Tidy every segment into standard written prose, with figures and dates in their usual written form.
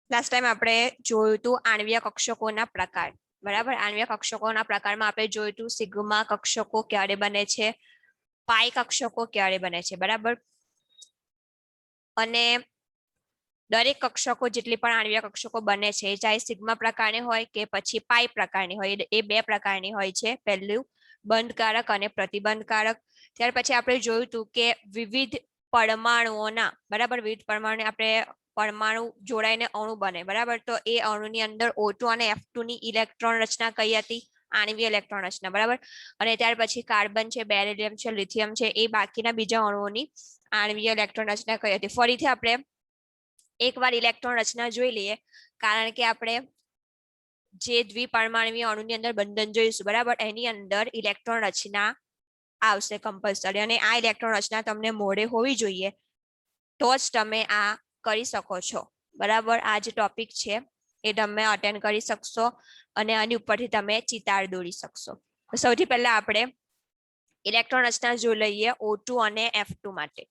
Last time આપણે જોયું હતું આણ્વીય કક્ષકોના પ્રકાર, બરાબર. આણ્વીય કક્ષકોના પ્રકારમાં આપણે જોયું હતું સિગ્મા કક્ષકો ક્યારે બને છે, પાઈ કક્ષકો ક્યારે બને છે, બરાબર. અને દરેક કક્ષકો જેટલી પણ આણ્વીય કક્ષકો બને છે ચાહે સિગ્મા પ્રકારની હોય કે પછી પાઈ પ્રકારની હોય, એ બે પ્રકારની હોય છે. પહેલું બંધકારક અને પ્રતિબંધકારક. ત્યાર પછી આપણે જોયું હતું કે વિવિધ પરમાણુઓના, બરાબર, વિવિધ પરમાણુ આપણે પરમાણુ જોડાઈને અણુ બને, બરાબર. તો એ અણુની અંદર O2 અને F2 ની ઇલેક્ટ્રોન રચના કઈ હતી? આણ્વીય ઇલેક્ટ્રોન રચના, બરાબર. અને ત્યાર પછી કાર્બન છે, બેરિલિયમ છે, લિથિયમ છે, એ બાકીના બીજા અણુઓની આણ્વીય ઇલેક્ટ્રોન રચના કઈ હતી? ફરીથી આપણે એકવાર ઇલેક્ટ્રોન રચના જોઈ લઈએ, કારણ કે આપણે જે દ્વિપરમાણુય અણુની અંદર બંધન જોઈશું, બરાબર, એની અંદર ઇલેક્ટ્રોન રચના આવશે કમ્પલસરી. અને આ ઇલેક્ટ્રોન રચના તમને મોઢે હોવી જોઈએ, તો જ તમે આ કરી શકો છો, બરાબર. આ જે ટોપિક છે એ તમે અટેન્ડ કરી શકશો અને આની ઉપરથી તમે ચિતાર દોરી શકશો. તો સૌથી પહેલા આપણે ઇલેક્ટ્રોન રચના જોઈ લઈએ O2 અને F2 માટે.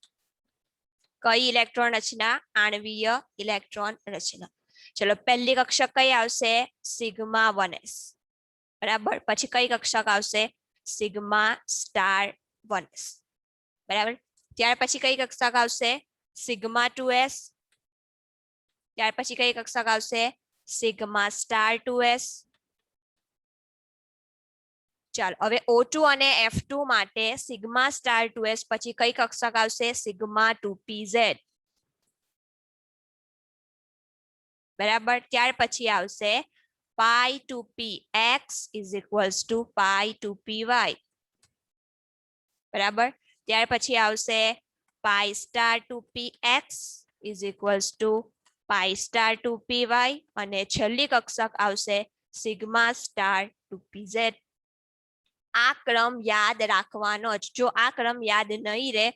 કઈ ઇલેક્ટ્રોન રચના? આણ્વીય ઇલેક્ટ્રોન રચના. ચલો, પહેલી કક્ષક કઈ આવશે? સિગ્મા 1s, બરાબર. પછી કઈ કક્ષક આવશે? સિગ્મા સ્ટાર 1s, બરાબર. ત્યાર પછી કઈ કક્ષક આવશે? Sigma 2s. ત્યાર પછી કઈ કક્ષક આવશે? Sigma star 2s. ચાલો, હવે O2 અને F2 માટે સિગ્મા સ્ટાર 2s પછી કઈ કક્ષક આવશે? સિગ્મા 2pz, બરાબર. ત્યાર પછી આવશે pi 2px is equals to pi 2py, બરાબર. ત્યાર પછી આવશે pi star 2px is equals to pi star 2py. અને છેલ્લી કક્ષક આવશે સિગ્મા સ્ટાર 2pz. આ ક્રમ યાદ રાખવાનો જ. જો આ ક્રમ યાદ નહીં રહે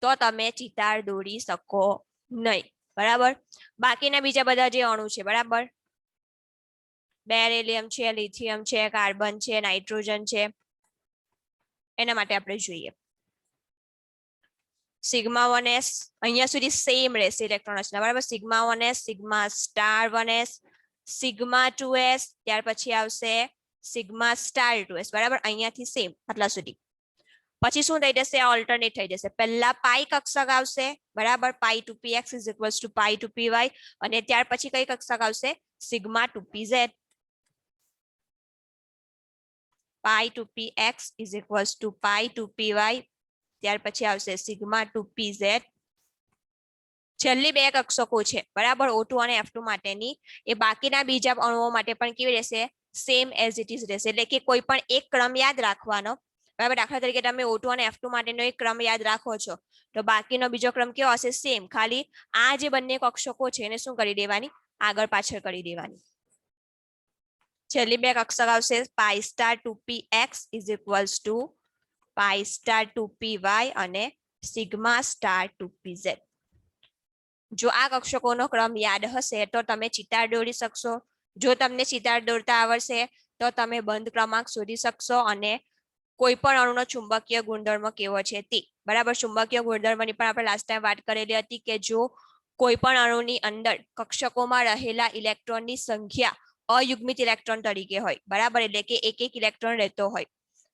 તો તમે ચિતાર દોરી શકો નહીં, બરાબર. બાકીના બીજા બધા જે અણુ છે, બરાબર, બેરિલિયમ છે, લિથિયમ છે, કાર્બન છે, નાઇટ્રોજન છે, એના માટે આપણે જોઈએ સિગ્મા 1s. અહીંયા સુધી સેમ રહેશે ઇલેક્ટ્રોન રચના, બરાબર. Sigma 1s, sigma star 1s, sigma 2s, ત્યાર પછી આવશે સિગ્મા સ્ટાર 2s, બરાબર. અહીંયાથી સેમ આટલા સુધી. પછી શું થઈ જશે? ઓલ્ટરનેટ થઈ જશે. પહેલા પાઈ કક્ષક આવશે, બરાબર, pi 2px is equals to pi 2py. અને ત્યાર પછી કઈ કક્ષક આવશે? Sigma 2pz. Pi 2px is equals to pi 2py. ત્યાર પછી આવશે સિગ્મા 2pz. છેલ્લી બે કક્ષકો છે, બરાબર, O2 અને F2 માટેની, એ બાકીના બીજા અણુઓ માટે પણ કેવી રહેશે? સેમ એઝ ઇટ ઇઝ રહેશે. એટલે કે કોઈ પણ એક ક્રમ યાદ રાખવાનો, બરાબર. દાખલા તરીકે તમે O2 અને F2 માટેનો એક ક્રમ યાદ રાખો છો, તો બાકીનો બીજો ક્રમ કેવો હશે? સેમ. ખાલી આ જે બંને કક્ષકો છે એને શું કરી દેવાની? આગળ પાછળ કરી દેવાની. છેલ્લી બે કક્ષક આવશે pi star 2px is equals to pi star 2py અને સિગ્મા સ્ટાર 2pz. જો આ કક્ષકોનો ક્રમ યાદ હશે તો તમે ચિતાર દોરી શકશો. જો તમને ચિતાર દોરતા આવડશે તો તમે બંધ ક્રમાંક શોધી શકશો અને કોઈ પણ અણુનો ચુંબકીય ગુણધર્મ કેવો છે તે, બરાબર. ચુંબકીય ગુણધર્મની પણ આપણે લાસ્ટ ટાઈમ વાત કરેલી હતી કે જો કોઈ પણ અણુની અંદર કક્ષકોમાં રહેલા ઇલેક્ટ્રોનની સંખ્યા અયુગ્મિત ઇલેક્ટ્રોન તરીકે હોય, બરાબર, એટલે કે એક એક ઇલેક્ટ્રોન રહેતો હોય,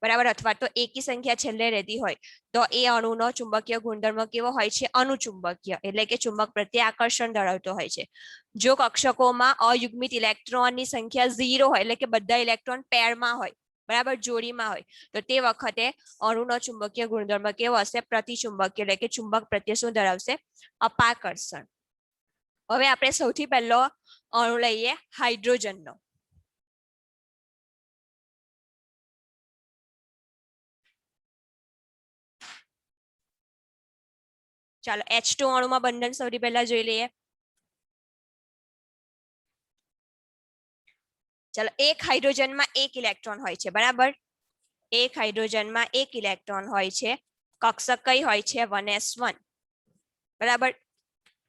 બરાબર, અથવા તો એકી સંખ્યા છેલ્લે રહેતી હોય, તો એ અણુનો ચુંબકીય ગુણધર્મ કેવો હોય છે? અનુચુંબકીય, એટલે કે ચુંબક પ્રત્યે આકર્ષણ ધરાવતો હોય છે. જો કક્ષકોમાં અયુગ્મિત ઇલેક્ટ્રોનની સંખ્યા 0 હોય, એટલે કે બધા ઇલેક્ટ્રોન પેરમાં હોય, બરાબર, જોડીમાં હોય, તો તે વખતે અણુનો ચુંબકીય ગુણધર્મ કેવો હશે? પ્રતિચુંબકીય, એટલે કે ચુંબક પ્રત્યે શું ધરાવશે? અપાકર્ષણ. હવે આપણે સૌથી પહેલો અણુ લઈએ હાઇડ્રોજનનો. ચાલો, H2 અણુમાં બંધન સૌથી પહેલા જોઈ લઈએ. ચાલો, એક હાઇડ્રોજનમાં એક ઇલેક્ટ્રોન હોય છે, બરાબર. એક હાઇડ્રોજનમાં એક ઇલેક્ટ્રોન હોય છે. કક્ષક કઈ હોય છે? 1s1, બરાબર.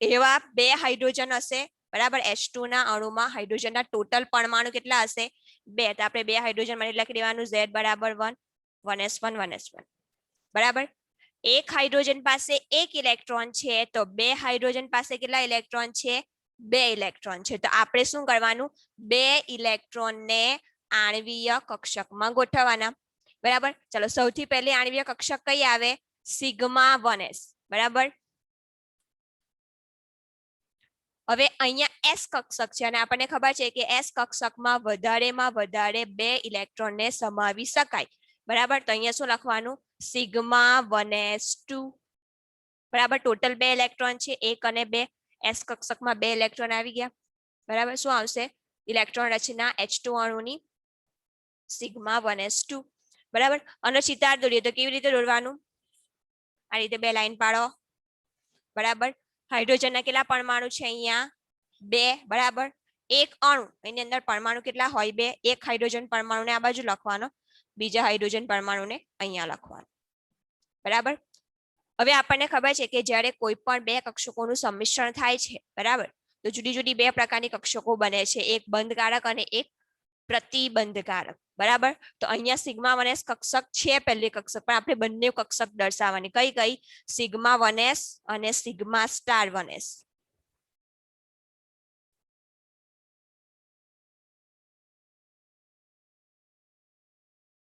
એવા બે હાઇડ્રોજન હશે, બરાબર. H2 ના અણુમાં હાઇડ્રોજનના ટોટલ પરમાણુ કેટલા હશે? 2. તો આપણે બે હાઇડ્રોજન માટે લખી દેવાનું Z બરાબર 1, 1s1, 1s1, બરાબર. એક હાઇડ્રોજન પાસે એક ઇલેક્ટ્રોન છે, તો બે હાઇડ્રોજન પાસે કેટલા ઇલેક્ટ્રોન છે? 2 ઇલેક્ટ્રોન છે તો આપણે શું કરવાનું 2 ઇલેક્ટ્રોનને આણ્વીય કક્ષકમાં ગોઠવવાના બરાબર ચલો સૌથી પહેલી આણ્વીય કક્ષક કઈ આવે સિગ્મા 1s બરાબર હવે અહીંયા s કક્ષક છે અને આપણને ખબર છે કે s કક્ષકમાં વધારેમાં વધારે 2 ઇલેક્ટ્રોનને સમાવી શકાય બરાબર તો અહીંયા શું લખવાનું સિગ્મા 1s2 બરાબર ટોટલ 2 ઇલેક્ટ્રોન છે 1 અને 2 s કક્ષકમાં 2 ઇલેક્ટ્રોન આવી ગયા બરાબર શું આવશે ઇલેક્ટ્રોન રચના H2 અણુની સિગ્મા 1s2 બરાબર અને ચિતાર દોરીએ તો કેવી રીતે દોરવાનું આ રીતે 2 લાઈન પાડો બરાબર હાઇડ્રોજનના કેટલા પરમાણુ છે અહીંયા 2 બરાબર એક અણુ એની અંદર પરમાણુ કેટલા હોય 2 એક હાઇડ્રોજન પરમાણુને આ બાજુ લખવાનો બીજા હાઇડ્રોજન પરમાણુને અહીંયા લખવાનો બરાબર હવે આપણને ખબર છે કે જ્યારે કોઈ પણ 2 કક્ષકોનું સંમિશ્રણ થાય છે બરાબર તો જુદી જુદી 2 પ્રકારની કક્ષકો બને છે એક બંધકારક અને એક પ્રતિબંધકારક બરાબર તો અહીંયા સિગ્મા 1s કક્ષક છે પહેલી કક્ષક પણ આપણે બંને કક્ષક દર્શાવવાની કઈ કઈ સિગ્મા 1s અને સિગ્મા સ્ટાર 1s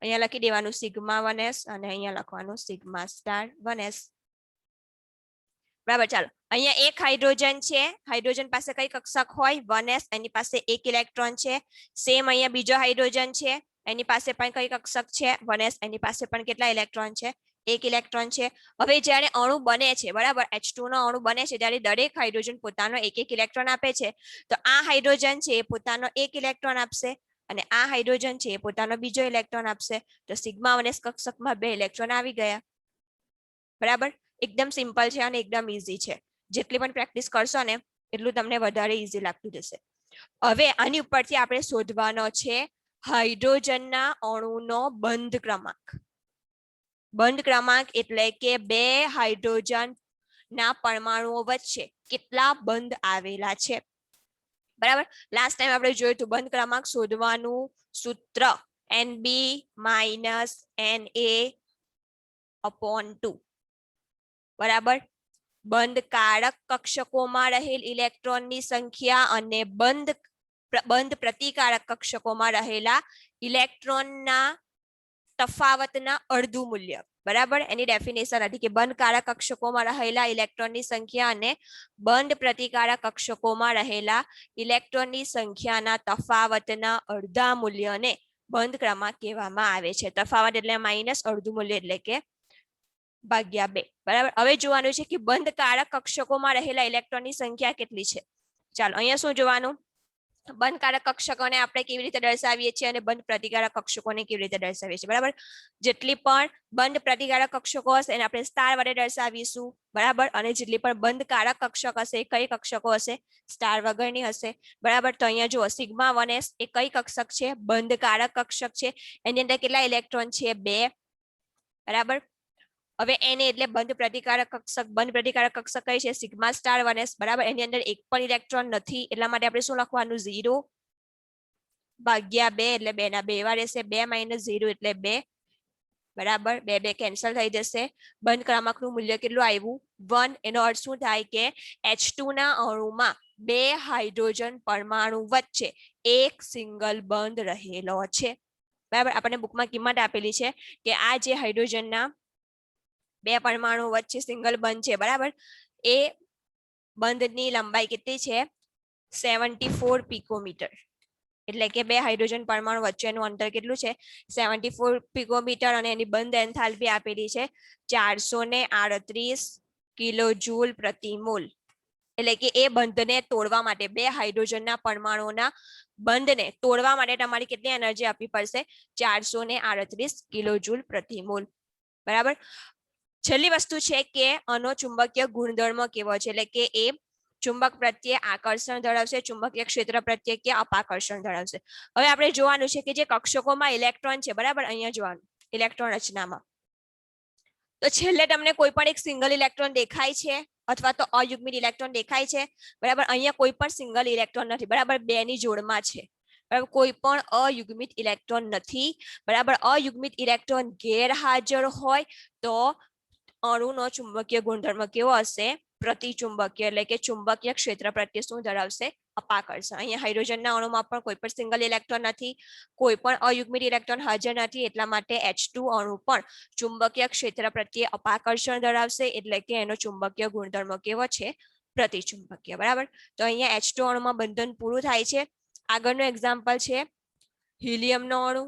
અહીંયા લખી દેવાનું સિગ્મા 1s અને અહીંયા લખવાનું સિગ્મા સ્ટાર 1s બરાબર ચાલો અહીંયા એક હાઇડ્રોજન છે હાઇડ્રોજન પાસે કઈ કક્ષક હોય 1s એની પાસે એક ઇલેક્ટ્રોન છે સેમ અહીંયા બીજો હાઇડ્રોજન છે એની પાસે પણ કઈ કક્ષક છે 1s એની પાસે પણ કેટલા ઇલેક્ટ્રોન છે એક ઇલેક્ટ્રોન છે હવે જ્યારે અણુ બને છે બરાબર H2 નો અણુ બને છે ત્યારે દરેક હાઇડ્રોજન પોતાનો એક એક ઇલેક્ટ્રોન આપે છે તો આ હાઇડ્રોજન છે એ પોતાનો એક ઇલેક્ટ્રોન આપશે અને આ હાઇડ્રોજન છે એ પોતાનો બીજો ઇલેક્ટ્રોન આપશે તો સિગ્મા 1s કક્ષકમાં 2 ઇલેક્ટ્રોન આવી ગયા બરાબર એકદમ સિમ્પલ છે અને એકદમ ઈઝી છે જેટલી પણ પ્રેક્ટિસ કરશો ને એટલું તમને વધારે ઈઝી લાગતું જશે હવે આની ઉપરથી આપણે શોધવાનો છે હાઇડ્રોજનના અણુનો બંધ ક્રમાંક એટલે કે 2 હાઇડ્રોજન ના પરમાણુઓ વચ્ચે કેટલા બંધ આવેલા છે બરાબર લાસ્ટ ટાઈમ આપણે જોયું હતું બંધ ક્રમાંક શોધવાનું સૂત્ર Nb - Na/2 બરાબર બંધકારક કક્ષકોમાં રહેલ ઇલેક્ટ્રોનની સંખ્યા અને બંધ પ્રતિકારક કક્ષકોમાં રહેલા ઇલેક્ટ્રોનના તફાવતના અડધું મૂલ્ય બરાબર એની ડેફિનેશન હતી કે બંધકારક કક્ષકોમાં રહેલા ઇલેક્ટ્રોનની સંખ્યા અને બંધ પ્રતિકારક કક્ષકોમાં રહેલા ઇલેક્ટ્રોનની સંખ્યાના તફાવતના અડધા મૂલ્યને બંધ ક્રમાંક કહેવામાં આવે છે તફાવત એટલે માઇનસ અડધું મૂલ્ય એટલે કે ભાગ્યા 2 બરાબર હવે જોવાનું છે કે બંધકારક કક્ષકોમાં રહેલા ઇલેક્ટ્રોનની સંખ્યા કેટલી છે ચાલો અહીંયા શું જોવાનું બંધકારક કક્ષકોને આપણે કેવી રીતે દર્શાવીએ છીએ અને બંધ પ્રતિકારક કક્ષકોને કેવી રીતે દર્શાવીએ છીએ બરાબર જેટલી પણ બંધ પ્રતિકારક કક્ષકો હશે એને આપણે સ્ટાર વડે દર્શાવીશું બરાબર અને જેટલી પણ બંધકારક કક્ષક હશે કઈ કક્ષકો હશે સ્ટાર વગરની હશે બરાબર તો અહીંયા જુઓ સિગ્મા 1s એ કઈ કક્ષક છે બંધકારક કક્ષક છે એની અંદર કેટલા ઇલેક્ટ્રોન છે 2 બરાબર હવે એને એટલે બંધ પ્રતિકારક કક્ષક કઈ છે સિગ્મા સ્ટાર 1s બરાબર એની અંદર એક પણ ઇલેક્ટ્રોન નથી એટલા માટે આપણે શું લખવાનું 0 ભાગ્યા 2 એટલે 2 ના 2 વાર રહેશે 2 - 0 એટલે 2 બરાબર 2 2 કેન્સલ થઈ જશે બંધ ક્રમાંકનું મૂલ્ય કેટલું આવ્યું 1 એનો અર્થ શું થાય કે H2 ના અણુમાં 2 હાઇડ્રોજન પરમાણુ વચ્ચે એક સિંગલ બંધ રહેલો છે બરાબર આપણને બુકમાં કિંમત આપેલી છે કે આ જે હાઇડ્રોજનના 2 પરમાણુ વચ્ચે સિંગલ બંધ છે બરાબર એ બંધની લંબાઈ કેટલી છે 74 પિકોમીટર એટલે કે 2 હાઇડ્રોજન પરમાણુ વચ્ચેનું અંતર કેટલું છે 74 પિકોમીટર અને એની બંધ એન્થાલ્પી આપેલી છે 438 કિલોજૂલ પ્રતિ મોલ એટલે કે એ બંધને તોડવા માટે 2 હાઇડ્રોજનના પરમાણુના બંધને તોડવા માટે તમારી કેટલી એનર્જી આપવી પડશે 438 કિલોજૂલ પ્રતિ મોલ બરાબર છેલ્લી વસ્તુ છે કે આનો ચુંબકીય ગુણધર્મ કેવો છે એટલે કે એ ચુંબક પ્રત્યે આકર્ષણ ધરાવશે ચુંબકીય ક્ષેત્ર પ્રત્યે કે અપાકર્ષણ ધરાવશે હવે આપણે જોવાનું છે કે જે કક્ષકોમાં ઇલેક્ટ્રોન છે બરાબર અહીંયા જોવાનું ઇલેક્ટ્રોન રચનામાં તો છેલ્લે તમને કોઈ પણ એક સિંગલ ઇલેક્ટ્રોન દેખાય છે અથવા તો અયુગ્મિત ઇલેક્ટ્રોન દેખાય છે બરાબર અહીંયા કોઈ પણ સિંગલ ઇલેક્ટ્રોન નથી બરાબર 2 ની જોડમાં છે બરાબર કોઈ પણ અયુગ્મિત ઇલેક્ટ્રોન નથી બરાબર અયુગ્મિત ઇલેક્ટ્રોન ગેરહાજર હોય તો અણુનો ચુંબકીય ગુણધર્મ કેવો હશે પ્રતિચુંબકીય એટલે કે ચુંબકીય ક્ષેત્ર પ્રત્યે શું ધરાવશે અપાકર્ષણ. અહીંયા હાઇડ્રોજનના અણુમાં પણ કોઈ પણ સિંગલ ઇલેક્ટ્રોન નથી, કોઈ પણ અયુગ્મિત ઇલેક્ટ્રોન હાજર નથી, એટલા માટે H2 અણુ પણ ચુંબકીય ક્ષેત્ર પ્રત્યે અપાકર્ષણ ધરાવશે, એટલે કે એનો ચુંબકીય ગુણધર્મ કેવો છે પ્રતિચુંબકીય. બરાબર, તો અહીંયા H2 અણુમાં બંધન પૂરું થાય છે. આગળનું એક્ઝામ્પલ છે હિલિયમનો અણુ.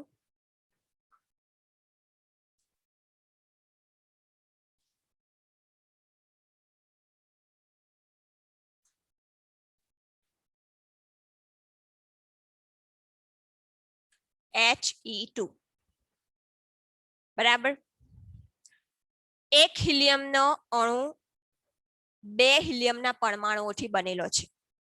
He2. બરાબર, એક હિલિયમનો અણુ બે હિલિયમના પરમાણુઓથી બનેલો છે.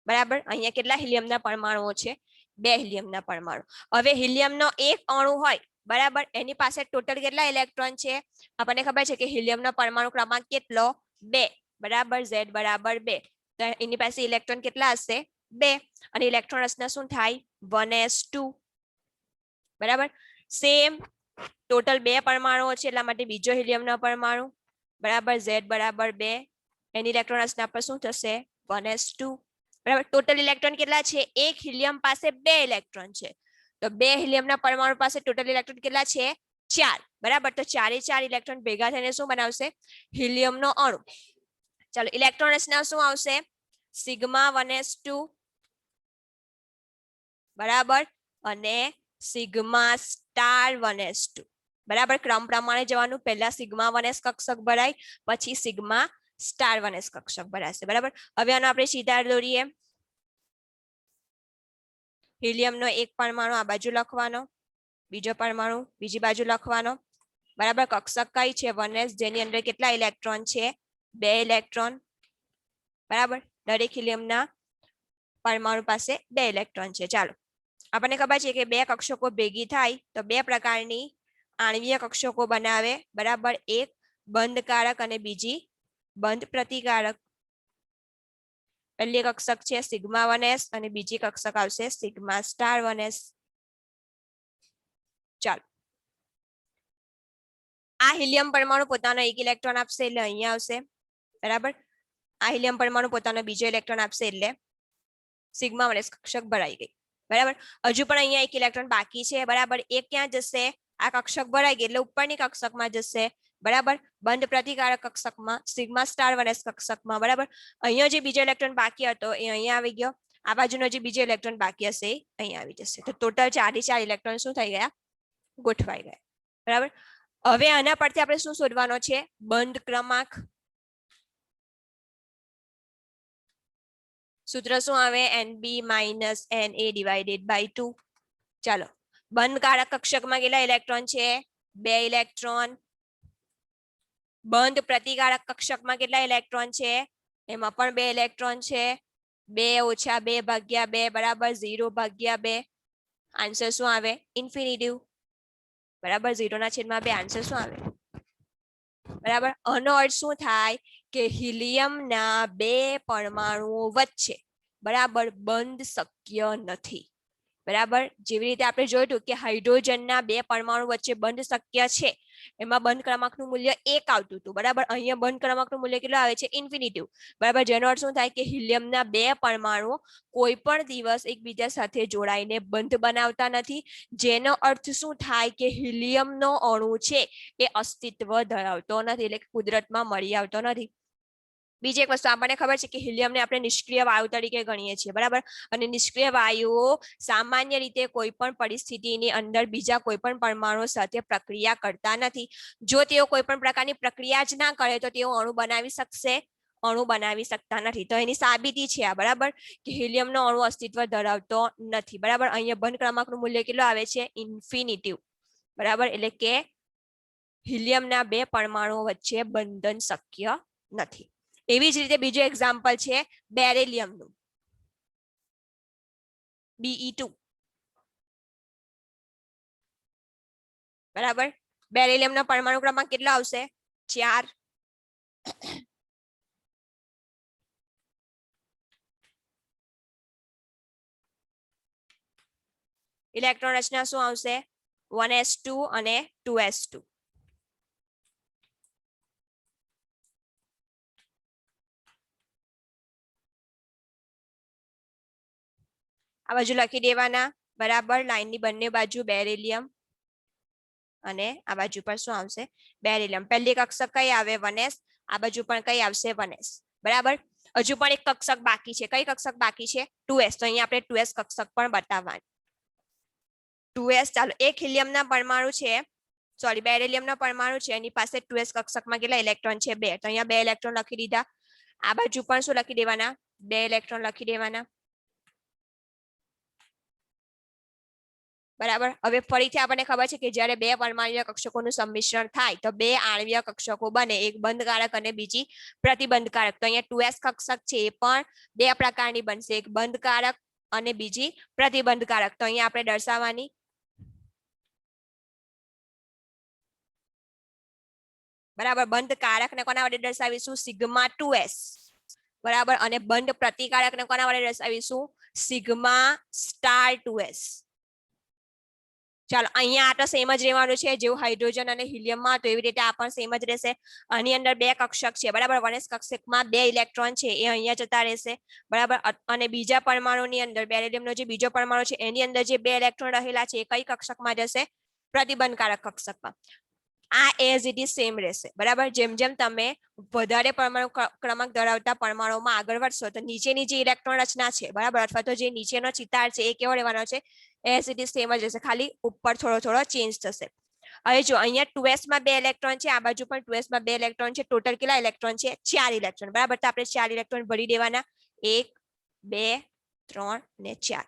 બરાબર, અહીંયા કેટલા હિલિયમના પરમાણુઓ છે? બે હિલિયમના પરમાણુ. હવે હિલિયમનો એક અણુ હોય, બરાબર, એની પાસે ટોટલ કેટલા ઇલેક્ટ્રોન છે? આપણને ખબર છે કે હિલિયમનો પરમાણુ ક્રમાંક કેટલો? 2. બરાબર, Z બરાબર 2. તો એની પાસે ઇલેક્ટ્રોન કેટલા હશે? 2. અને ઇલેક્ટ્રોન રચના શું થાય? 1s2. બરાબર, સેમ ટોટલ 2 પરમાણુઓ છે, એટલા માટે બીજો હિલિયમનો પરમાણુ, બરાબર, Z બરાબર 2. એની ઇલેક્ટ્રોન રચના પર શું થશે? 1s2. બરાબર, ટોટલ ઇલેક્ટ્રોન કેટલા છે? એક હિલિયમ પાસે 2 ઇલેક્ટ્રોન છે, તો 2 હિલિયમના પરમાણુ પાસે ટોટલ ઇલેક્ટ્રોન કેટલા છે? 4. બરાબર, તો 4 ઇલેક્ટ્રોન ભેગા થઈને શું બનાવશે? હિલિયમનો અણુ. ચાલો, ઇલેક્ટ્રોન રચના શું આવશે? સિગ્મા 1s2, બરાબર, અને સિગ્મા સ્ટાર 1s2. બરાબર, ક્રમ પ્રમાણે જવાનું. પહેલા સિગ્મા 1s કક્ષક ભરાય, પછી સિગ્મા સ્ટાર 1s કક્ષક ભરાશે. બરાબર, હવે આનો આપણે સીધા દોરીએ. હિલિયમનો એક પરમાણુ આ બાજુ લખવાનો, બીજો પરમાણુ બીજી બાજુ લખવાનો. બરાબર, કક્ષક કઈ છે? 1s, જેની અંદર કેટલા ઇલેક્ટ્રોન છે? 2 ઇલેક્ટ્રોન. બરાબર, દરેક હિલિયમના પરમાણુ પાસે 2 ઇલેક્ટ્રોન છે. ચાલો, આપણને ખબર છે કે બે કક્ષકો ભેગી થાય તો બે પ્રકારની આણ્વીય કક્ષકો બનાવે. બરાબર, એક બંધકારક અને બીજી બંધ પ્રતિકારક. પહેલી કક્ષક છે સિગ્મા 1s અને બીજી કક્ષક આવશે સિગ્મા સ્ટાર 1s. ચાલો, આ હિલિયમ પરમાણુ પોતાનો એક ઇલેક્ટ્રોન આપશે એટલે અહીંયા આવશે. બરાબર, આ હિલિયમ પરમાણુ પોતાનો બીજો ઇલેક્ટ્રોન આપશે એટલે સિગ્મા 1s કક્ષક ભરાઈ ગઈ. બરાબર, હજુ પણ અહીંયા એક ઇલેક્ટ્રોન બાકી છે. બરાબર, એક ક્યાં જશે? આ કક્ષક ભરાઈ ગઈ એટલે ઉપરની કક્ષકમાં જશે. બરાબર, બંધ પ્રતિકારક કક્ષકમાં સિગ્મા સ્ટાર 1s કક્ષકમાં. બરાબર, અહીંયા જે બીજો ઇલેક્ટ્રોન બાકી હતો એ અહીંયા આવી ગયો. આ બાજુનો જે બીજો ઇલેક્ટ્રોન બાકી હશે એ અહીંયા આવી જશે. તો ટોટલ 4 ઇલેક્ટ્રોન શું થઈ ગયા? ગોઠવાઈ ગયા. બરાબર, હવે આના પરથી આપણે શું શોધવાનો છે? બંધ ક્રમાંક. સૂત્ર શું આવે? Nb - Na / 2. ચાલો, બંધકારક કક્ષકમાં કેટલા ઇલેક્ટ્રોન છે? 2 ઇલેક્ટ્રોન. બંધ પ્રતિકારક કક્ષકમાં કેટલા ઇલેક્ટ્રોન છે? એમાં પણ 2 ઇલેક્ટ્રોન છે. 2 - 2 ભાગ્યા 2 બરાબર 0 ભાગ્યા 2. આન્સર શું આવે? ઇન્ફિનિટિવ. બરાબર, 0/2 આન્સર શું આવે? બરાબર, આનો અર્થ શું થાય કે હિલિયમના 2 પરમાણુઓ વચ્ચે બરાબર બંધ શક્ય નથી. બરાબર, જેવી રીતે આપણે જોયું કે હાઇડ્રોજનના 2 પરમાણુ વચ્ચે બંધ શક્ય છે, એમાં બંધ ક્રમાંકનું મૂલ્ય 1 આવતું હતું. બરાબર, અહીંયા બંધ ક્રમાંકનું મૂલ્ય કેટલું આવે છે? ઇન્ફિનિટિવ. બરાબર, જેનો અર્થ શું થાય કે હિલિયમના 2 પરમાણુ કોઈ પણ દિવસ એકબીજા સાથે જોડાઈને બંધ બનાવતા નથી, જેનો અર્થ શું થાય કે હિલિયમનો અણુ છે એ અસ્તિત્વ ધરાવતો નથી, એટલે કુદરતમાં મળી આવતો નથી. બીજી એક વસ્તુ આપણને ખબર છે કે હિલિયમને આપણે નિષ્ક્રિય વાયુ તરીકે ગણીએ છીએ. બરાબર, અને નિષ્ક્રિય વાયુઓ સામાન્ય રીતે કોઈ પણ પરિસ્થિતિની અંદર બીજા કોઈ પણ પરમાણુ સાથે પ્રક્રિયા કરતા નથી. જો તેઓ કોઈ પણ પ્રકારની પ્રક્રિયા જ ના કરે તો તેઓ અણુ બનાવી શકશે? અણુ બનાવી શકતા નથી. તો એની સાબિતી છે આ. બરાબર, કે હિલિયમનો અણુ અસ્તિત્વ ધરાવતો નથી. બરાબર, અહીંયા બંધ ક્રમાંકનું મૂલ્ય કેટલું આવે છે? ઇન્ફિનિટિવ. બરાબર, એટલે કે હિલિયમના 2 પરમાણુઓ વચ્ચે બંધન શક્ય નથી. એવી જ રીતે બીજું એક્ઝામ્પલ છે બેરિલિયમનું, Be2. બરાબર, બેરિલિયમનો પરમાણુ ક્રમાંક કેટલો આવશે? 4. ઇલેક્ટ્રોન રચના શું આવશે? 1s2 અને 2s2. આ બાજુ લખી દેવાના બરાબર, લાઈનની બંને બાજુ બેરિલિયમ અને આ બાજુ પર શું આવશે બેરિલિયમ. પહેલી કક્ષક કઈ આવે 1s, આ બાજુ પણ કઈ આવશે 1s બરાબર. હજુ પણ એક કક્ષક બાકી છે. કઈ કક્ષક બાકી છે 2s, તો અહીંયા આપણે 2s કક્ષક પણ બતાવવાની. 2s ચાલો, એક હિલિયમના પરમાણુ છે, સોરી બેરિલિયમના પરમાણુ છે, એની પાસે 2s કક્ષકમાં કેટલા ઇલેક્ટ્રોન છે 2, તો અહીંયા 2 ઇલેક્ટ્રોન લખી દીધા. આ બાજુ પણ શું લખી દેવાના 2 ઇલેક્ટ્રોન લખી દેવાના બરાબર. હવે ફરીથી આપણને ખબર છે કે જ્યારે બે પરમાણ્વીય કક્ષકોનું સંમિશ્રણ થાય તો બે આણ્વીય કક્ષકો બને, એક બંધકારક અને બીજી પ્રતિબંધકારક. તો અહીંયા 2s કક્ષક છે એ પણ બે પ્રકારની બનશે, એક બંધકારક અને બીજી પ્રતિબંધકારક. તો અહીંયા આપણે દર્શાવવાની બરાબર. બંધકારક ને કોના વડે દર્શાવીશું સિગ્મા 2s બરાબર, અને બંધ પ્રતિકારક ને કોના વડે દર્શાવીશું સિગ્મા સ્ટાર 2s. ચાલો, અહીંયા આ તો સેમ જ રહેવાનું છે, જેવું હાઇડ્રોજન અને હિલિયમમાં તો એવી રીતે આ પણ સેમ જ રહેશે. આની અંદર બે કક્ષક છે બરાબર, 1s કક્ષકમાં બે ઇલેક્ટ્રોન છે એ અહીંયા જતા રહેશે બરાબર, અને બીજા પરમાણુની અંદર બેરિલિયમનો જે બીજો પરમાણુ છે એની અંદર જે બે ઇલેક્ટ્રોન રહેલા છે એ કઈ કક્ષકમાં જશે પ્રતિબંધકારક કક્ષકમાં. આ એઝ ઇટ ઇઝ સેમ રહેશે બરાબર. જેમ જેમ તમે વધારે પરમાણુ ક્રમાંક ધરાવતા પરમાણુમાં આગળ વધશો તો નીચેની જે ઇલેક્ટ્રોન રચના છે બરાબર, અથવા તો જે નીચેનો ચિતાર છે એ કેવો રહેવાનો છે એઝ ઇટ ઇઝ સેમ જ રહેશે, ખાલી ઉપર થોડો થોડો ચેન્જ થશે. હવે જો અહીંયા 2s માં બે ઇલેક્ટ્રોન છે, આ બાજુ પણ 2s માં બે ઇલેક્ટ્રોન છે, ટોટલ કેટલા ઇલેક્ટ્રોન છે 4 ઇલેક્ટ્રોન બરાબર. તો આપણે 4 ઇલેક્ટ્રોન ભરી દેવાના, 1 2 3 ને 4.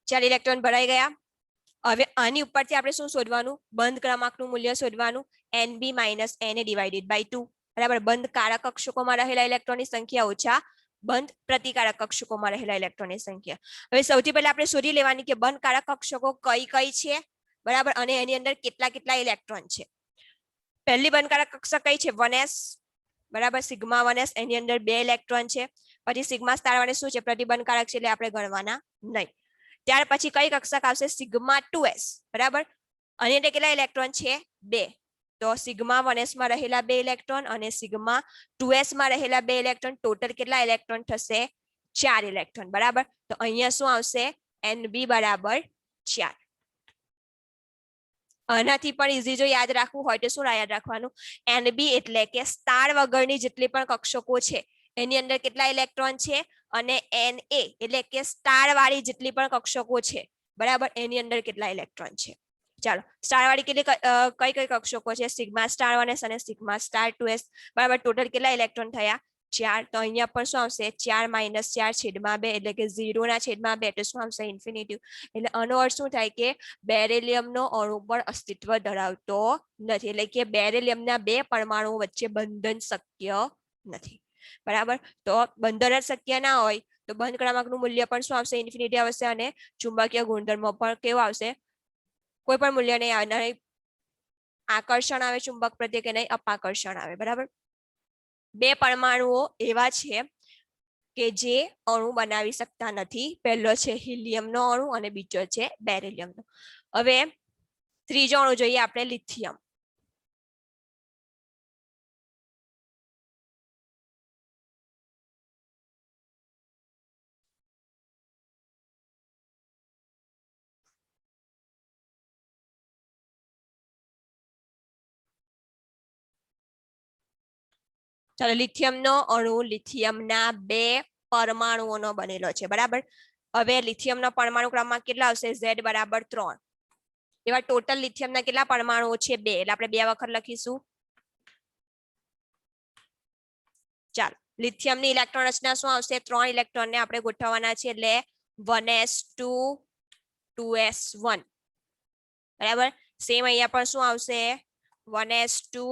4 ઇલેક્ટ્રોન ભરાઈ ગયા. હવે આની ઉપરથી આપણે શું શોધવાનું બંધ ક્રમાંકનું મૂલ્ય શોધવાનું, Nb - Na ડિવાઇડેડ બાય 2 બરાબર. બંધ કારક કક્ષકોમાં રહેલા ઇલેક્ટ્રોનની સંખ્યા ઓછા બંધ પ્રતિકારક કક્ષકોમાં રહેલા ઇલેક્ટ્રોનની સંખ્યા. હવે સૌથી પહેલા આપણે શોધી લેવાની કે બંધ કારક કક્ષકો કઈ કઈ છે બરાબર, અને એની અંદર કેટલા કેટલા ઇલેક્ટ્રોન છે. પહેલી બંધકારક કક્ષક કઈ છે 1s બરાબર, સિગ્મા 1s, એની અંદર બે ઇલેક્ટ્રોન છે. પછી સિગ્મા સ્ટાર 1s શું છે પ્રતિબંધકારક છે એટલે આપણે ગણવાના નહીં. ત્યાર પછી કઈ કક્ષક આવશે સિગ્મા 2s બરાબર, આની અંદર કેટલા ઇલેક્ટ્રોન છે 2, તો સિગ્મા 1s માં રહેલા બે ઇલેક્ટ્રોન અને સિગ્મા 2s માં રહેલા બે ઇલેક્ટ્રોન, ટોટલ કેટલા ઇલેક્ટ્રોન થશે 4 ઇલેક્ટ્રોન બરાબર. તો અહીંયા શું આવશે Nb બરાબર 4. આનાથી પણ ઈઝી જો યાદ રાખવું હોય તો શું યાદ રાખવાનું Nb એટલે કે સ્ટાર વગરની જેટલી પણ કક્ષકો છે એની અંદર કેટલા ઇલેક્ટ્રોન છે, અને Na એટલે કે સ્ટાર વાળી જેટલી પણ કક્ષકો છે બરાબર એની અંદર કેટલા ઇલેક્ટ્રોન છે. ચાલો, સ્ટાર વાળી કેટલી કઈ કઈ કક્ષકો છે સિગ્મા સ્ટાર 1s અને સિગ્મા સ્ટાર 2s બરાબર. ટોટલ કેટલા ઇલેક્ટ્રોન થયા 4. તો અહીંયા પણ શું આવશે 4 - 4/2 એટલે કે 0/2 એટલે શું આવશે ઇન્ફિનિટી. એટલે આનો અર્થ શું થાય કે બેરિલિયમનો અણુ પણ અસ્તિત્વ ધરાવતો નથી, એટલે કે બેરિલિયમના બે પરમાણુઓ વચ્ચે બંધન શક્ય નથી બરાબર. તો બંધન જ શક્ય ના હોય તો બંધ ક્રમાંકનું મૂલ્ય પણ શું આવશે ઇન્ફિનિટી આવશે, અને ચુંબકીય ગુણધર્મો પણ કેવો આવશે કોઈ પણ મૂલ્ય નહીં આવે, આકર્ષણ આવે ચુંબક પ્રત્યે કે નહીં અપાકર્ષણ આવે બરાબર. બે પરમાણુઓ એવા છે કે જે અણુ બનાવી શકતા નથી. પહેલો છે હિલિયમનો અણુ અને બીજો છે બેરિલિયમનો. હવે ત્રીજો અણુ જોઈએ આપણે લિથિયમ. ચાલો, લિથિયમનો અણુ લિથિયમના બે પરમાણુઓનો બનેલો છે બરાબર. હવે લિથિયમનો પરમાણુ ક્રમાંક કેટલા આવશે Z બરાબર 3. એવા ટોટલ લિથિયમના કેટલા પરમાણુઓ છે 2, એટલે આપણે 2 વખત લખીશું. ચાલો, લિથિયમની ઇલેક્ટ્રોન રચના શું આવશે 3 ઇલેક્ટ્રોનને આપણે ગોઠવવાના છે એટલે 1s2 2s1 બરાબર. સેમ અહીંયા પણ શું આવશે 1s2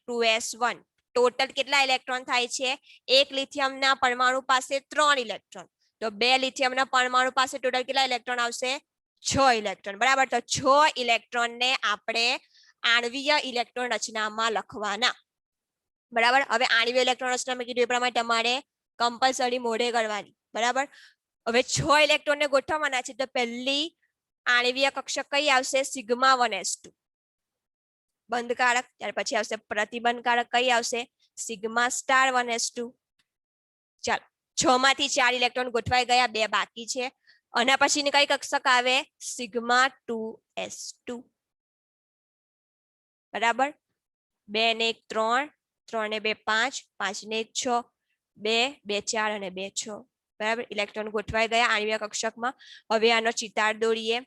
2s1. ટોટલ કેટલા ઇલેક્ટ્રોન થાય છે એક લિથિયમના પરમાણુ પાસે 3 ઇલેક્ટ્રોન, તો બે લિથિયમના પરમાણુ પાસે ટોટલ કેટલા ઇલેક્ટ્રોન આવશે 6 ઇલેક્ટ્રોન બરાબર. તો 6 ઇલેક્ટ્રોનને આપણે આણ્વીય ઇલેક્ટ્રોન રચનામાં લખવાના બરાબર. હવે આણ્વીય ઇલેક્ટ્રોન રચના મેં કીધું એ પ્રમાણે તમારે કમ્પલસરી મોઢે કરવાની બરાબર. હવે 6 ઇલેક્ટ્રોનને ગોઠવવાના છે તો પહેલી આણ્વીય કક્ષક કઈ આવશે સિગ્મા 1s2 બંધકારક. ત્યાર પછી આવશે પ્રતિબંધકારક કઈ આવશે સિગ્મા સ્ટાર 1s2. ચાલો, 6 માંથી 4 ઇલેક્ટ્રોન ગોઠવાઈ ગયા, 2 બાકી છે. આના પછીની કઈ કક્ષક આવે? Sigma 2s2. બરાબર. 2 ને 1 3, 3 ને 2 5, 5 ને 1 6, 2 2 4 અને 2 6. બરાબર. ઇલેક્ટ્રોન ગોઠવાઈ ગયા આણ્વિક કક્ષકમાં. હવે આનો ચિતાર દોરીએ.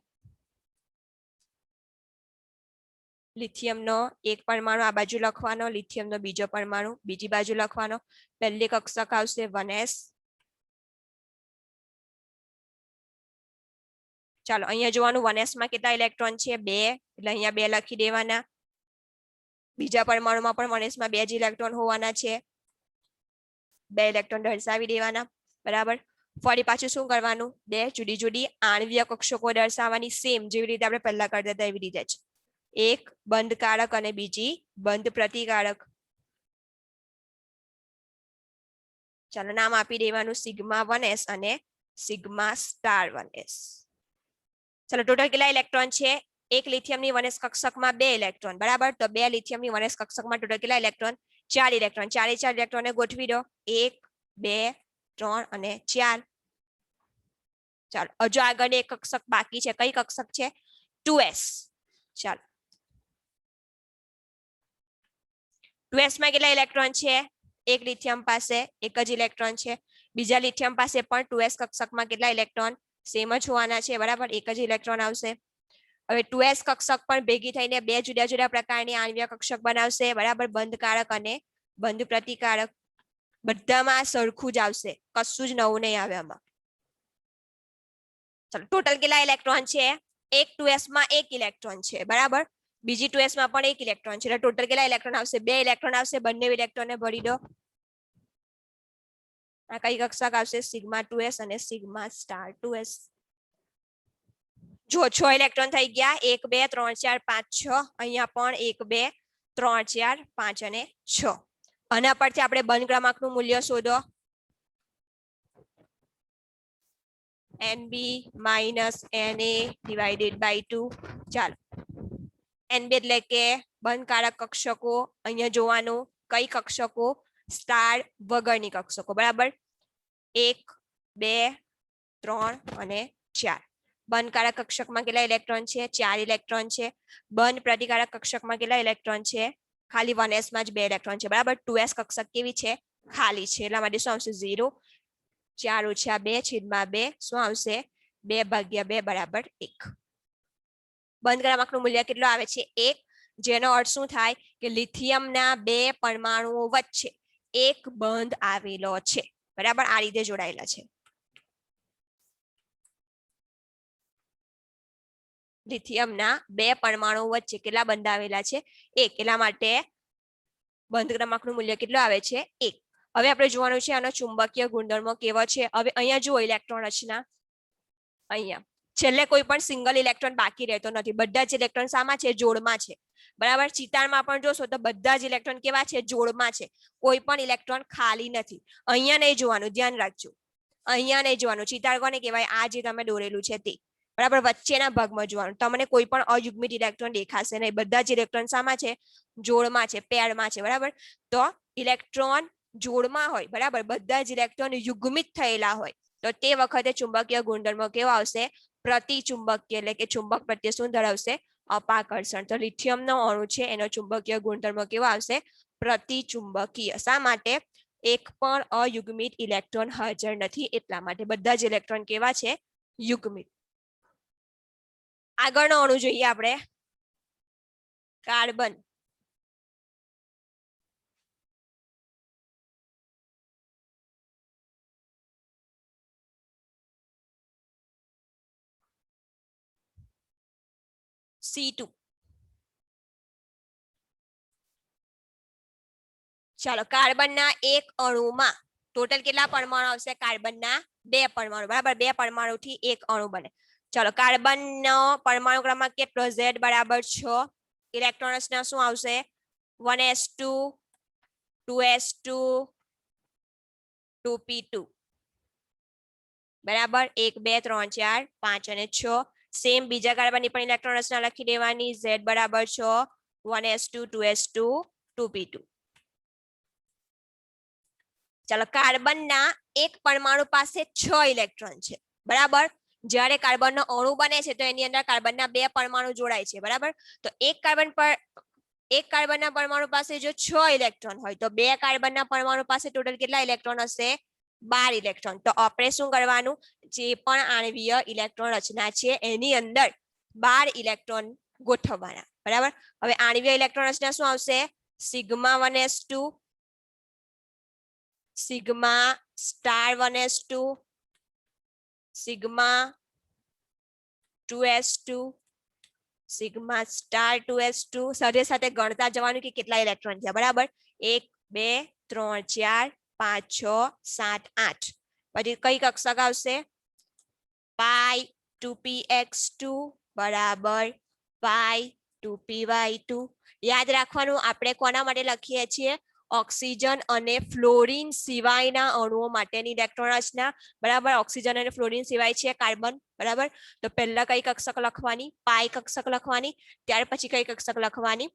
લિથિયમનો એક પરમાણુ આ બાજુ લખવાનો, લિથિયમનો બીજો પરમાણુ બીજી બાજુ લખવાનો. પહેલી કક્ષક આવશે 1s. ચાલો અહીંયા જોવાનું 1s માં કેટલા ઇલેક્ટ્રોન છે? 2, એટલે અહીંયા 2 લખી દેવાના. બીજા પરમાણુમાં પણ 1s માં 2 જ ઇલેક્ટ્રોન હોવાના છે, 2 ઇલેક્ટ્રોન દર્શાવી દેવાના. બરાબર. ફરી પાછું શું કરવાનું? 2 જુદી જુદી આણ્વિક કક્ષકો દર્શાવવાની, સેમ જેવી રીતે આપણે પહેલા કરતા હતા એવી રીતે જ. એક બંધકારક અને બીજી બંધ પ્રતિકારક. ચાલો નામ આપી દેવાનું સિગ્મા 1s અને સિગ્મા સ્ટાર 1s. ચાલો ટોટલ કેટલા ઇલેક્ટ્રોન છે? એક લિથિયમની 1s કક્ષકમાં 2 ઇલેક્ટ્રોન. બરાબર. તો 2 લિથિયમની 1s કક્ષકમાં ટોટલ કેટલા ઇલેક્ટ્રોન? 4 ઇલેક્ટ્રોન. 4 ઇલેક્ટ્રોનને ગોઠવી દો. 1 2 3 અને 4. ચાલો હજુ આગળ એક કક્ષક બાકી છે. કઈ કક્ષક છે? 2s. ચાલો 2s માં કેટલા ઇલેક્ટ્રોન છે? એક લિથિયમ પાસે એક જ ઇલેક્ટ્રોન છે. બીજા લિથિયમ પાસે પણ 2s કક્ષકમાં કેટલા ઇલેક્ટ્રોન? સેમ જ હોવાના છે. બરાબર. એક જ ઇલેક્ટ્રોન આવશે. હવે 2s કક્ષક પણ ભેગી થઈને 2 જુદા જુદા પ્રકારની આણ્વિક કક્ષક બનાવશે. બરાબર. બંધકારક અને બંધ પ્રતિકારક. બધામાં સરખું જ આવશે, કશું જ નવું નહીં આવે આમાં. ચલો ટોટલ કેટલા ઇલેક્ટ્રોન છે? એક 2s માં 1 ઇલેક્ટ્રોન છે. બરાબર. બીજી 2s માં પણ 1 ઇલેક્ટ્રોન છે. એટલે ટોટલ કેટલા ઇલેક્ટ્રોન આવશે? 2 ઇલેક્ટ્રોન આવશે. બંને ઇલેક્ટ્રોનને ભરી દો. આ કઈ કક્ષક આવશે? સિગ્મા 2s અને સિગ્મા સ્ટાર 2s. જો 6 ઇલેક્ટ્રોન થઈ ગયા. 1 2 3 4 5 6. અહીંયા પણ 1 2 3 4 5 અને 6. આના પરથી આપણે બંધ ક્રમાંકનું મૂલ્ય શોધો. NB minus NA divided by 2. ચાલો NB એટલે કે બંધકારક કક્ષકો. અહીંયા જોવાનું કઈ કક્ષકો? સ્ટાર વગરની કક્ષકો. બરાબર. 1 2 3 અને 4. બંધકારક કક્ષકમાં કેટલા ઇલેક્ટ્રોન છે? 4 ઇલેક્ટ્રોન છે. બંધ પ્રતિકારક કક્ષકમાં કેટલા ઇલેક્ટ્રોન છે? ખાલી 1s માં જ 2 ઇલેક્ટ્રોન છે. બરાબર. 2s કક્ષક કેવી છે? ખાલી છે. એટલા માટે શું આવશે? 0. 4 - 2 છેદમાં 2 શું આવશે? 2 ભાગ્યા 2 બરાબર 1. બંધ ક્રમાંકનું મૂલ્ય કેટલું આવે છે? 1. જેનો અર્થ શું થાય? કે લિથિયમના 2 પરમાણુઓ વચ્ચે એક બંધ આવેલો છે. બરાબર. આ રીતે જોડાયેલા છે. લિથિયમના 2 પરમાણુઓ વચ્ચે કેટલા બંધ આવેલા છે? 1. એટલા માટે બંધ ક્રમાંકનું મૂલ્ય કેટલું આવે છે? 1. હવે આપણે જોવાનું છે આનો ચુંબકીય ગુણધર્મો કેવો છે. હવે અહીંયા જુઓ ઇલેક્ટ્રોન રચના. અહીંયા છેલ્લે કોઈ પણ સિંગલ ઇલેક્ટ્રોન બાકી રહેતો નથી. બધા જ ઇલેક્ટ્રોન શામાં છે? જોડમાં છે. બરાબર. ચિતારમાં પણ જોશો તો બધા જ ઇલેક્ટ્રોન કેવા છે? જોડમાં છે. કોઈ પણ ઇલેક્ટ્રોન ખાલી નથી. અહીંયા નહીં જોવાનું, ધ્યાન રાખજો. અહીંયા નહીં જોવાનું. ચિતાર કોને કહેવાય? આ જે તમે દોરેલું છે તે. બરાબર. વચ્ચેના ભાગમાં જોવાનું. તમને કોઈ પણ અયુગ્મિત ઇલેક્ટ્રોન દેખાશે નહીં. બધા જ ઇલેક્ટ્રોન શામાં છે? જોડમાં છે, પેરમાં છે. બરાબર. તો ઇલેક્ટ્રોન જોડમાં હોય. બરાબર. બધા જ ઇલેક્ટ્રોન યુગ્મિત થયેલા હોય તો તે વખતે ચુંબકીય ગુણધર્મો કેવો આવશે? પ્રતિચુંબકીય. એટલે કે ચુંબક પ્રત્યે શું ધરાવશે? અપાકર્ષણ. તો લિથિયમનો અણુ છે એનો ચુંબકીય ગુણધર્મો કેવો આવશે? પ્રતિચુંબકીય. શા માટે? એક પણ અયુગ્મિત ઇલેક્ટ્રોન હાજર નથી એટલા માટે. બધા જ ઇલેક્ટ્રોન કેવા છે? યુગ્મિત. આગળનો અણુ જોઈએ આપણે. કાર્બન. C2. ચાલો કાર્બનના એક અણુમાં ટોટલ કેટલા પરમાણુ આવશે? કાર્બનના 2 પરમાણુ. બરાબર. 2 પરમાણુથી એક અણુ બને. ચાલો કાર્બનનો પરમાણુ ક્રમાંક કેટલો? Z બરાબર 6. ઇલેક્ટ્રોન રચના શું આવશે? 1s2 2s2 2p2. બરાબર. 1 2 3 4 5 અને 6. સેમ બીજા કાર્બનની પણ ઇલેક્ટ્રોન રચના લખી દેવાની. Z બરાબર 6 1s2 2s2 2p2. ચાલો કાર્બનના એક પરમાણુ પાસે 6 ઇલેક્ટ્રોન છે બરાબર. જ્યારે કાર્બનનો અણુ બને છે તો એની અંદર કાર્બનના 2 પરમાણુ જોડાય છે બરાબર. તો એક કાર્બનના પરમાણુ પાસે જો 6 ઇલેક્ટ્રોન હોય તો 2 કાર્બનના પરમાણુ પાસે ટોટલ કેટલા ઇલેક્ટ્રોન હશે? 12 ઇલેક્ટ્રોન. તો આપણે શું કરવાનું, જે પણ આણ્વીય ઇલેક્ટ્રોન રચના છે એની અંદર 12 ઇલેક્ટ્રોન ગોઠવવાના બરાબર. હવે આણ્વીય ઇલેક્ટ્રોન રચના શું આવશે? Sigma 1s2, sigma star 1s2, sigma 2s2, sigma star 2s2. સાથે સાથે ગણતા જવાનું કે કેટલા ઇલેક્ટ્રોન છે બરાબર. 1 2 3 4 5 6 7 8. પછી કઈ કક્ષક આવશે? પાઈ 2px2 બરાબર પાઈ 2py2. યાદ રાખવાનું આપણે કોના માટે લખીએ છીએ? ઓક્સિજન અને ફ્લોરિન સિવાયના અણુઓ માટેની ઇલેક્ટ્રોન રચના બરાબર. ઓક્સિજન અને ફ્લોરિન સિવાય છે કાર્બન બરાબર. તો પહેલા કઈ કક્ષક લખવાની? પાઈ કક્ષક લખવાની. ત્યાર પછી કઈ કક્ષક લખવાની?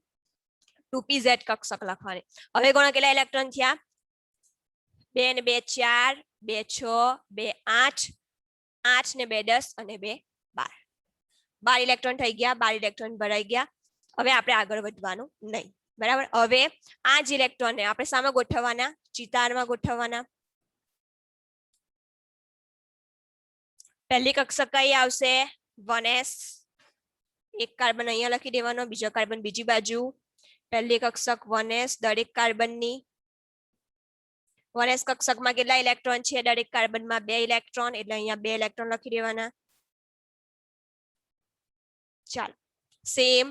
2pz કક્ષક લખવાની. હવે કોના કેટલા ઇલેક્ટ્રોન થયા? 2 ને 2 4, 2 6, 2 8, 8 ને 2 10 અને 2 12. 12 ઇલેક્ટ્રોન થઈ ગયા. 12 ઇલેક્ટ્રોન ભરાઈ ગયા. હવે આપણે આગળ વધવાનું નહીં બરાબર. હવે આ જ ઇલેક્ટ્રોનને આપણે સામે ગોઠવવાના? ચિતારમાં ગોઠવવાના. પહેલી કક્ષક કઈ આવશે? 1s. એક કાર્બન અહીંયા લખી દેવાનો, બીજો કાર્બન બીજી બાજુ. પહેલી કક્ષક 1s દરેક કાર્બનની. 1s કક્ષકમાં કેટલા ઇલેક્ટ્રોન છે? દરેક કાર્બનમાં 2 ઇલેક્ટ્રોન, એટલે અહીંયા 2 ઇલેક્ટ્રોન લખી દેવાના. ચાલો સેમ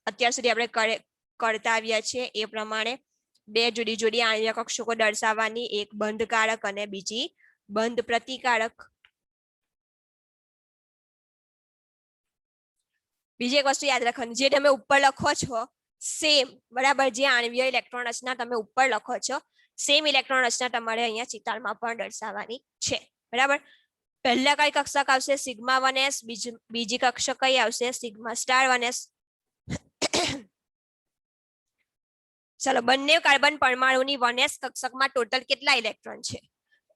અત્યાર સુધી આપણે કરતા આવ્યા છે એ પ્રમાણે 2 જુદી જુદી આણ્વીય કક્ષકો દર્શાવવાની, એક બંધકારક અને બીજી બંધ પ્રતિકારક. બીજી એક વસ્તુ યાદ રાખવાની, જે તમે ઉપર લખો છો સેમ બરાબર, જે આણ્વીય ઇલેક્ટ્રોન રચના તમે ઉપર લખો છો સેમ ઇલેક્ટ્રોન રચના તમારે અહીંયા ચિતારમાં પણ દર્શાવવાની છે બરાબર. પહેલા કઈ કક્ષક આવશે? Sigma 1s. બીજી કક્ષક કઈ આવશે? Sigma star 1s. ચલો બંને કાર્બન પરમાણુની 1s કક્ષકમાં ટોટલ કેટલા ઇલેક્ટ્રોન છે?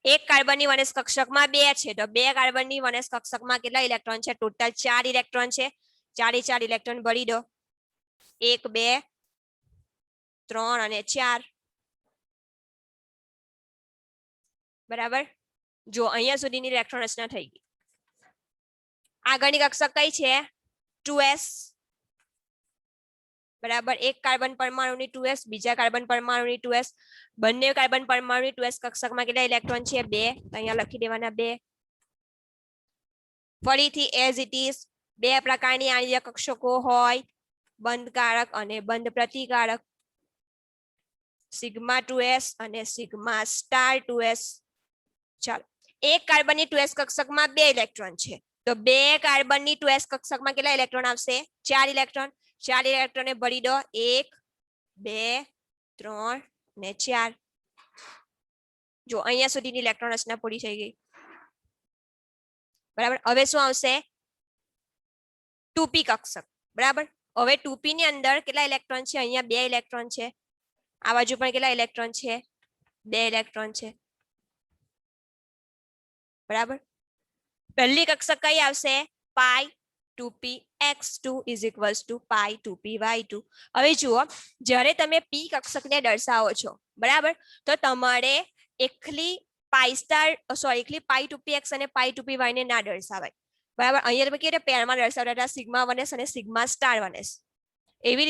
એક કાર્બનની 1s કક્ષકમાં 2 છે તો 2 કાર્બનની 1s કક્ષકમાં કેટલા ઇલેક્ટ્રોન છે? ટોટલ 4 ઇલેક્ટ્રોન છે. 4 ઇલેક્ટ્રોન ભરી દો. 1 2 3 અને 4 બરાબર. જો અહીંયા સુધીની ઇલેક્ટ્રોન રચના થઈ ગઈ. આગળની કક્ષક કઈ છે? 2s બરાબર. એક કાર્બન પરમાણુની 2s, બીજા કાર્બન પરમાણુની 2s. બંને કાર્બન પરમાણુની 2s કક્ષકમાં કેટલા ઇલેક્ટ્રોન છે? 2. અહીંયા લખી દેવાના 2. ફરીથી એઝ ઇટ ઇઝ 2 પ્રકારની આણ્વીય કક્ષકો હોય, બંધકારક અને બંધ પ્રતિકારક. સિગ્મા 2s અને સિગ્મા સ્ટાર 2s. ચાલો એક કાર્બનની 2s કક્ષકમાં 2 ઇલેક્ટ્રોન છે તો 2 કાર્બનની 2s કક્ષકમાં કેટલા ઇલેક્ટ્રોન આવશે? 4 ઇલેક્ટ્રોન. 4 ઇલેક્ટ્રોનને ભરી દો. 1 2 3 ને 4. જો અહીંયા સુધીની ઇલેક્ટ્રોન રચના પૂરી થઈ ગઈ બરાબર. હવે શું આવશે? 2p કક્ષક બરાબર. હવે 2p ની અંદર કેટલા ઇલેક્ટ્રોન છે? અહીંયા 2 ઇલેક્ટ્રોન છે. આ બાજુ પણ કેટલા ઇલેક્ટ્રોન છે? 2 ઇલેક્ટ્રોન છે બરાબર. પહેલી કક્ષક કઈ આવશે? પાઈ 2px2 is equals to pi 2py2. હવે જુઓ, જ્યારે તમે p કક્ષકને દર્શાવો છો બરાબર, તો તમારે એકલી એકલી પાઈ 2px અને પાઈ 2py ને ના દર્શાવાય બરાબર. અહીંયા તમે કેવી રીતે પેરમાં દર્શાવતા હતા? સિગ્મા 1s અને સિગ્મા સ્ટાર 1s. એવી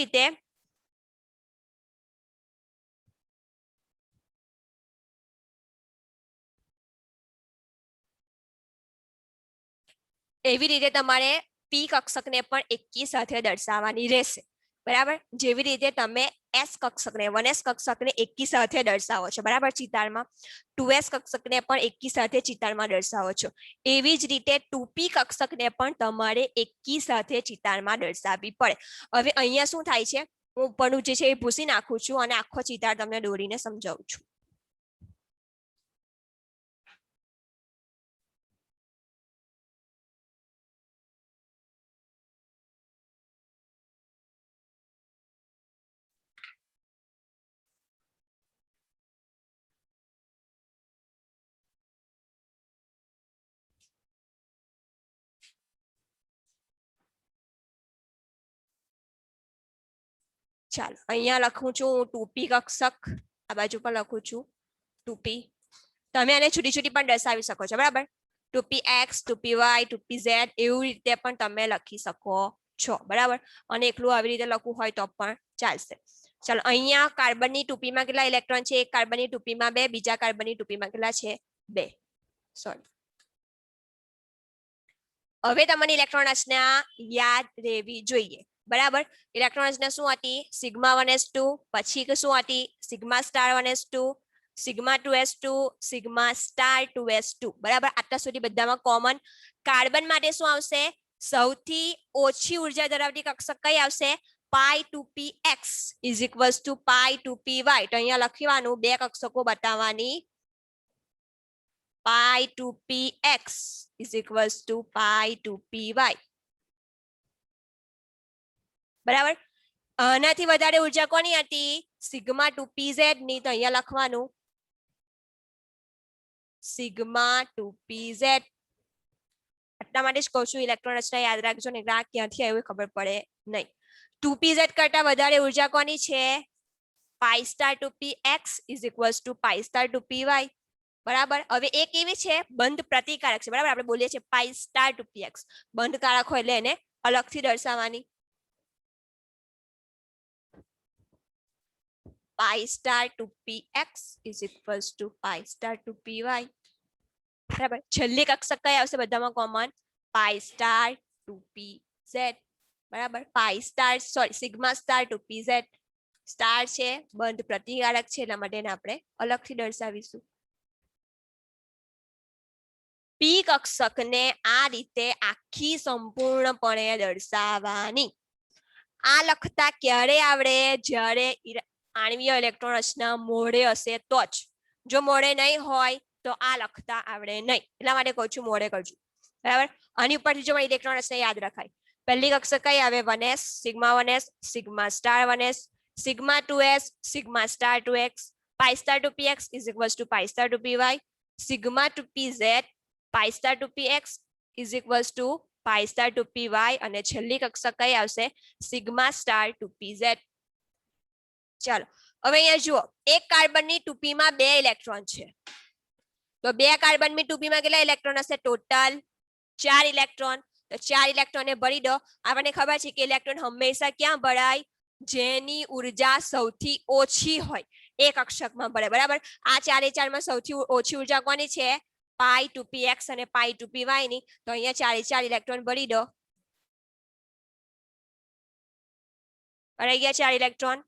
રીતે તમારે p કક્ષકને પણ એકી સાથે દર્શાવવાની રહેશે બરાબર. જેવી રીતે તમે s કક્ષકને 1s કક્ષકને એકી સાથે દર્શાવો છો બરાબર ચિતારમાં, 2s કક્ષકને પણ એકી સાથે ચિતારમાં દર્શાવો છો, એવી જ રીતે 2p કક્ષકને પણ તમારે એકી સાથે ચિતારમાં દર્શાવવી પડે. હવે અહીંયા શું થાય છે? હું ઉપરનું જે છે એ ભૂસી નાખું છું અને આખો ચિતાર તમને દોરીને સમજાવું છું. ચાલો અહીંયા લખું છું 2p કક્ષક, આ બાજુ પર લખું છું 2p. તમે આને છૂટી છૂટી પણ દર્શાવી શકો છો, બરાબર. 2px 2py 2pz એવી રીતે પણ તમે લખી શકો છો, બરાબર. અને એકલું આવી રીતે લખવું હોય તો પણ ચાલશે. ચાલો અહીંયા કાર્બનની 2p માં કેટલા ઇલેક્ટ્રોન છે? એક કાર્બનની 2p માં 2, બીજા કાર્બનની 2p માં કેટલા છે? 2. સોરી. હવે તમને ઇલેક્ટ્રોન રચના યાદ રહેવી જોઈએ, બરાબર. ઇલેક્ટ્રોન રચના શું હતી? સિગ્મા 1s2, પછી શું હતી? Sigma star 1s2, sigma 2s2, sigma star 2s2, બરાબર. આટલા સુધી બધામાં કોમન. કાર્બન માટે શું આવશે? સૌથી ઓછી ઉર્જા ધરાવતી કક્ષક કઈ આવશે? Pi 2px is equals to pi 2py. તો અહીંયા લખવાનું બે કક્ષકો બતાવવાની. પાઈ 2px is equals to pi 2py. બરાબર. આનાથી વધારે ઉર્જા કોની હતી? સિગ્મા 2pz ની. તો અહીંયા લખવાનું સિગ્મા 2pz. એટલા માટે જ કહું છું ઇલેક્ટ્રોન રચના યાદ રાખજો ને, આ ક્યાંથી આવ્યું ખબર પડે નહીં. 2pz કરતા વધારે ઉર્જા કોની છે? પાઈ star 2px is equals to pi star 2py. બરાબર. હવે એક એવી છે બંધ પ્રતિકારક છે, બરાબર. આપણે બોલીએ છીએ પાઈ સ્ટાર 2px, બંધ કારક હોય એટલે એને અલગથી દર્શાવવાની. પાઈ star 2px is equals to pi star 2py. બરાબર. છેલ્લી કક્ષક કઈ આવશે બધામાં કોમન? પાઈ સ્ટાર 2pz, બરાબર. પાઈ star sorry sigma star 2pz. Star છે બંધ પ્રતિકારક છે એટલા માટે આપણે અલગથી દર્શાવીશું. પી કક્ષકને આ રીતે આખી સંપૂર્ણપણે દર્શાવવાની. આ લખતા ક્યારે આવડે? જ્યારે આણ્વીય ઇલેક્ટ્રોન રચના મોડે હશે તો જ. જો મોડે નહીં હોય તો આ લખતા આવડે નહીં, એટલા માટે કહું છું મોડે કરજો, બરાબર. આની ઉપરથી જો ઇલેક્ટ્રોન રચના યાદ રખાય. પહેલી કક્ષક કઈ આવે? 1s, sigma 1s, sigma star 1s, sigma 2s, sigma star 2x, pi star 2px is equals to pi star 2py, sigma 2pz, pi star 2px is equals to pi star 2py, અને છેલ્લી કક્ષક કઈ આવશે? Sigma star 2pz. ચાલો હવે અહીંયા જુઓ, એક કાર્બનની 2p માં 2 ઇલેક્ટ્રોન છે. તો 2 કાર્બનની 2p માં કેટલા ઇલેક્ટ્રોન હશે? Total 4 electron. તો 4 ઇલેક્ટ્રોનને ભરી દો. આપણને ખબર છે કે ઇલેક્ટ્રોન હંમેશા ક્યાં ભરાય? જેની ઉર્જા સૌથી ઓછી હોય એ કક્ષકમાં ભરાય, બરાબર. આ 4 4 માં સૌથી ઓછી ઉર્જા કોની છે? પાઈ 2px અને પાઈ 2py ની. તો અહીંયા 4 4 ઇલેક્ટ્રોન ભરી દો. ભરાઈ ગયા 4 ઇલેક્ટ્રોન,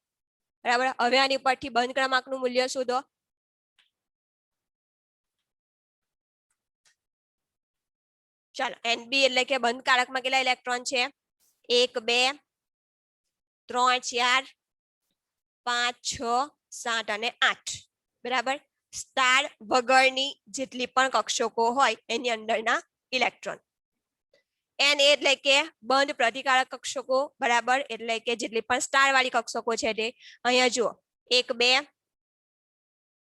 બરાબર. હવે આની પરથી બંધ ક્રમાંકનું મૂલ્ય શોધો. ચાલો NB એટલે કે બંધ કારકમાં કેટલા ઇલેક્ટ્રોન છે? 1 2 3 4 5 6 7 અને 8, બરાબર. સ્ટાર વગરની જેટલી પણ કક્ષકો હોય એની અંદરના ઇલેક્ટ્રોન. N એટલે કે બંધ પ્રતિકારક કક્ષકો, બરાબર. એટલે કે જેટલી પણ સ્ટાર વાળી કક્ષકો છે તે અહીંયા જુઓ 1 2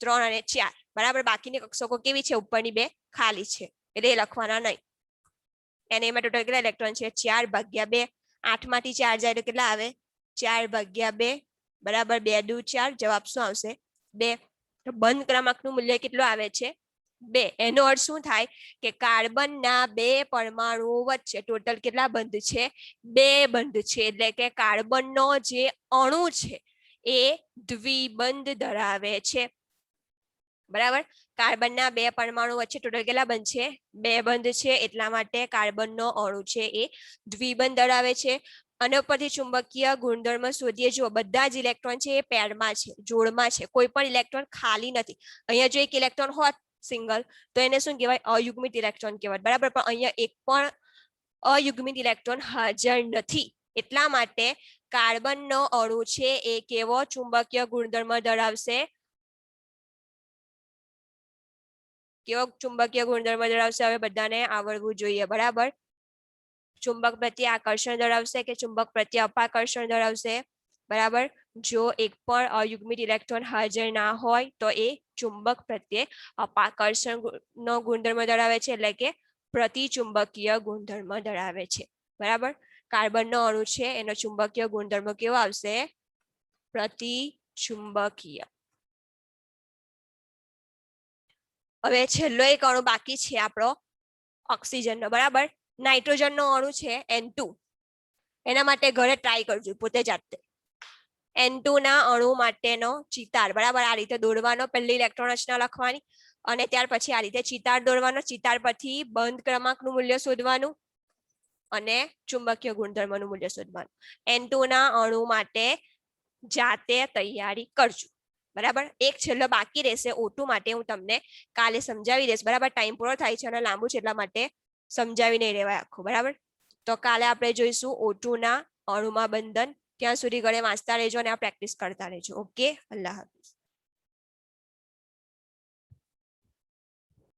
3 અને 4, બરાબર. બાકીની કક્ષકો કેવી છે? ઉપરની 2 ખાલી છે એટલે એ લખવાના નહીં. એને એમાં ટોટલ કેટલા ઇલેક્ટ્રોન છે? 4 ભાગ્યા 2. 8 માંથી 4 જાય તો કેટલા આવે? 4 ભાગ્યા 2, બરાબર. 2 દુ 4, જવાબ શું આવશે? 2. તો બંધ ક્રમાંકનું મૂલ્ય કેટલું આવે છે? 2. એનો અર્થ શું થાય કે કાર્બનના 2 પરમાણુઓ વચ્ચે ટોટલ કેટલા બંધ છે? 2 બંધ છે. એટલે કે કાર્બનનો જે અણુ છે એ દ્વિબંધ ધરાવે છે, બરાબર. કાર્બનના 2 પરમાણુ વચ્ચે ટોટલ કેટલા બંધ છે? 2 બંધ છે. એટલા માટે કાર્બનનો અણુ છે એ દ્વિબંધ ધરાવે છે. અને ઉપરથી ચુંબકીય ગુણધર્મ શોધીએ. જો બધા જ ઇલેક્ટ્રોન છે એ પેરમાં છે, જોડમાં છે, કોઈ પણ ઇલેક્ટ્રોન ખાલી નથી. અહીંયા જો એક ઇલેક્ટ્રોન હોત સિંગલ તો એને શું કહેવાય? અયુગ્મિત ઇલેક્ટ્રોન કહેવાય, બરાબર. પણ અહીંયા એક પણ અયુગ્મિત ઇલેક્ટ્રોન હાજર નથી. એટલા માટે કાર્બનનો અણુ છે એ કેવો ચુંબકીય ગુણધર્મ ધરાવશે? કેવો ચુંબકીય ગુણધર્મ ધરાવશે? હવે બધાને આવડવું જોઈએ, બરાબર. ચુંબક પ્રત્યે આકર્ષણ ધરાવશે કે ચુંબક પ્રત્યે અપાકર્ષણ ધરાવશે, બરાબર. જો એક પણ અયુગ્મિત ઇલેક્ટ્રોન હાજર ના હોય તો એ ચુંબક પ્રત્યે અપાકર્ષણ નો ગુણધર્મ ધરાવે છે, એટલે કે પ્રતિચુંબકીય ગુણધર્મ ધરાવે છે, બરાબર. કાર્બનનો અણુ છે એનો ચુંબકીય ગુણધર્મ કેવો આવશે? પ્રતિચુંબકીય. હવે છેલ્લો એક અણુ બાકી છે આપણો ઓક્સિજનનો, બરાબર. નાઇટ્રોજનનો અણુ છે N2. એના માટે ઘરે ટ્રાય કરજો પોતે જાતે. N2 ના અણુ માટેનો ચિતાર, બરાબર, આ રીતે દોરવાનો. પહેલી ઇલેક્ટ્રોન રચના લખવાની અને ત્યાર પછી આ રીતે ચિતાર દોરવાનો. ચિતાર પરથી બંધ ક્રમાંકનું મૂલ્ય શોધવાનું અને ચુંબકીય ગુણધર્મનું મૂલ્ય શોધવાનું. N2 ના અણુ માટે જાતે તૈયારી કરજો, બરાબર. એક છેલ્લો બાકી રહેશે O2 માટે, હું તમને કાલે સમજાવી દઈશ, બરાબર. ટાઈમ પૂરો થાય છે અને લાંબુ છે એટલા માટે સમજાવી નહીં રહેવાય આખું, બરાબર. તો કાલે આપણે જોઈશું O2 ના અણુમાં બંધન. ત્યાં સુધી ઘરે વાંચતા રહેજો અને આ પ્રેક્ટિસ કરતા રહેજો. ઓકે, અલ્લાહ હાફિઝ.